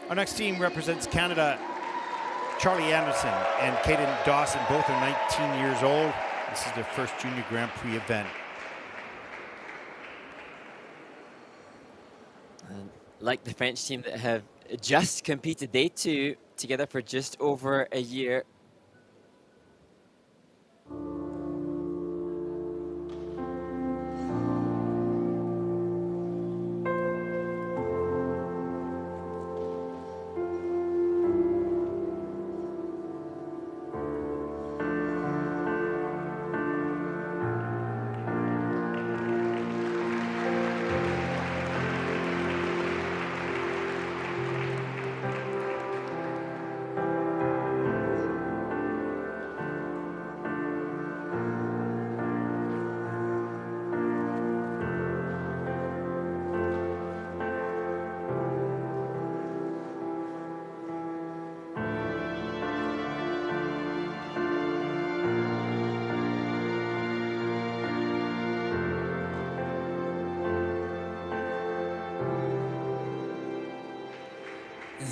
Our next team represents Canada. Charlie Anderson and Cayden DAWSON, both are 19 years old. This is their first Junior Grand Prix event. And like the French team that have just competed, they two together for just over a year.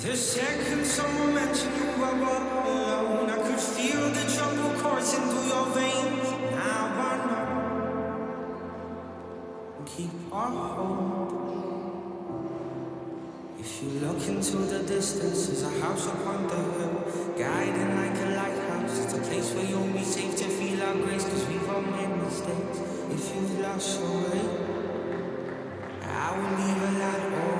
The second someone mentioned you were alone, I could feel the trouble coursing through your veins. Now I know. Keep our hope. If you look into the distance, there's a house upon the hill, guiding like a lighthouse. It's a place where you'll be safe to feel our grace, cause we've all made mistakes. If you've lost your way, I will leave a light on.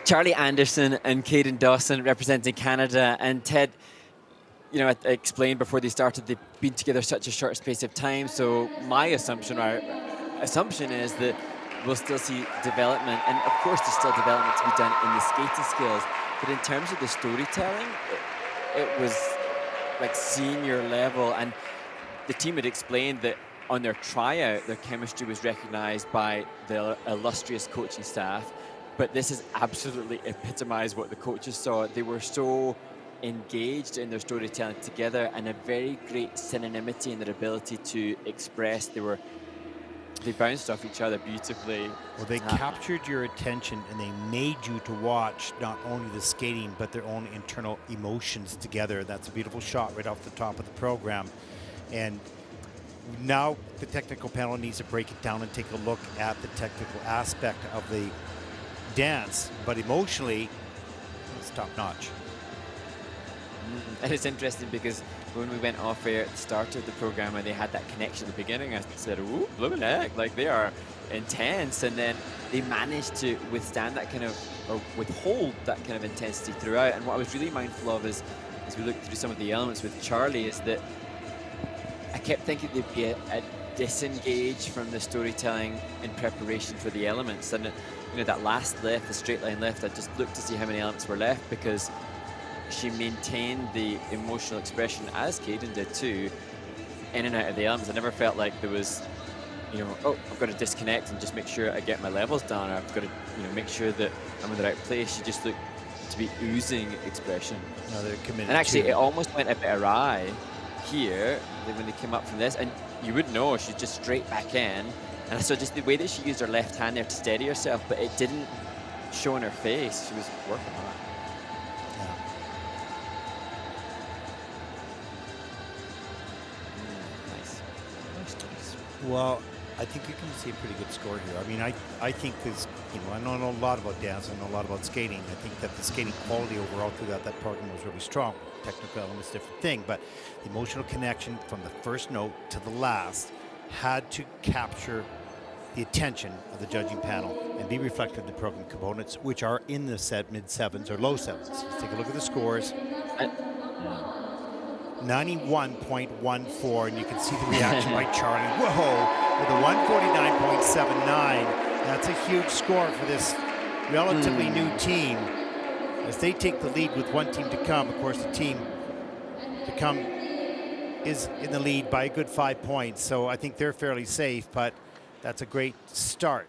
Charlie Anderson and Cayden DAWSON representing Canada. And Ted, you know, I explained before they started, they've been together such a short space of time. So my assumption, or assumption, is that we'll still see development. And of course, there's still development to be done in the skating skills. But in terms of the storytelling, it was like senior level. And the team had explained that on their tryout, their chemistry was recognized by the illustrious coaching staff. But this has absolutely epitomized what the coaches saw. They were so engaged in their storytelling together, and a very great synonymity in their ability to express. They were they bounced off each other beautifully. Well, they captured your attention and they made you to watch not only the skating, but their own internal emotions together. That's a beautiful shot right off the top of the program. And now the technical panel needs to break it down and take a look at the technical aspect of the dance, but emotionally, it's top notch. And it's interesting because when we went off air at the start of the program and they had that connection at the beginning, I said, ooh, blooming heck, like they are intense. And then they managed to withstand that kind of, or withhold that kind of intensity throughout. And what I was really mindful of is, as we looked through some of the elements with Charlie, is that I kept thinking there'd be a disengage from the storytelling in preparation for the elements. And you know, that last lift, the straight line lift, I just looked to see how many elements were left, because she maintained the emotional expression, as Cayden did too, in and out of the elements. I never felt like there was, you know, oh, I've got to disconnect and just make sure I get my levels down, or I've got to, you know, make sure that I'm in the right place. She just looked to be oozing expression. No, they're committed. And actually, it almost went a bit awry here when they came up from this, and you would know she's just straight back in. And so just the way that she used her left hand there to steady herself, but it didn't show in her face. She was working on it. Well, I think you can see a pretty good score here. I mean, I think this, you know, I don't know a lot about dance, I know a lot about skating. I think that the skating quality overall throughout that program was really strong. Technical elements, different thing, but the emotional connection from the first note to the last had to capture the attention of the judging panel and be reflected in the program components, which are in the mid-sevens or low sevens. Let's take a look at the scores. 91.14, and you can see the reaction by Charlie. Whoa, with a 149.79. That's a huge score for this relatively new team. As they take the lead with one team to come, of course, the team to come is in the lead by a good 5 points. So I think they're fairly safe, but that's a great start